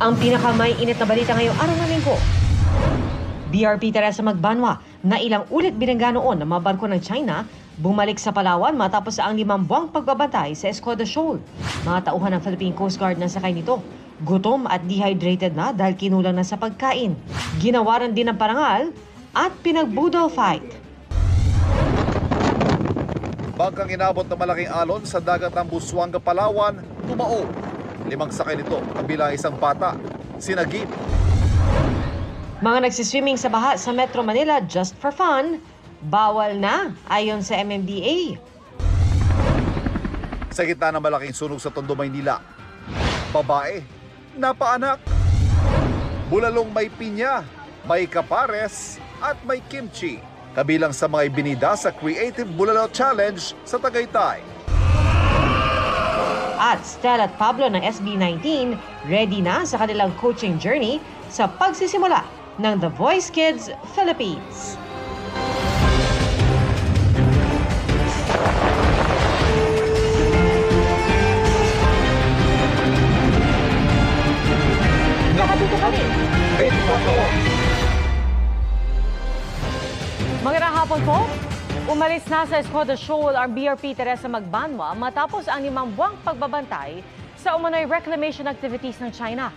Ang pinakamay init na balita ngayong araw ng linggo. BRP Teresa Magbanwa na ilang ulit binangga noon ng mga barko ng China bumalik sa Palawan matapos ang 5 buwang pagbabantay sa Escoda Shoal. Mga tauhan ng Philippine Coast Guard na sakay nito, gutom at dehydrated na dahil kinulang na sa pagkain. Ginawaran din ng parangal at pinag-budol fight. Bangkang inabot ng malaking alon sa dagat ng Busuanga, Palawan, tumao. 5 sakay nito, kabilang isang bata, sinagip. Mga nagsiswimming sa baha sa Metro Manila just for fun, bawal na ayon sa MMDA. Sa gitna ng malaking sunog sa Tondo, Maynila, babae, napaanak. Bulalong may pinya, may kapares, at may kimchi. Kabilang sa mga ibinida sa Creative Bulalo Challenge sa Tagaytay. At Stella at Pablo ng SB19 ready na sa kanilang coaching journey sa pagsisimula ng The Voice Kids Philippines. Nakatuto kami. Magandang hapon po. Umalis na sa Escoda Shoal ang BRP Teresa Magbanwa matapos ang 5 buwang pagbabantay sa umano'y reclamation activities ng China.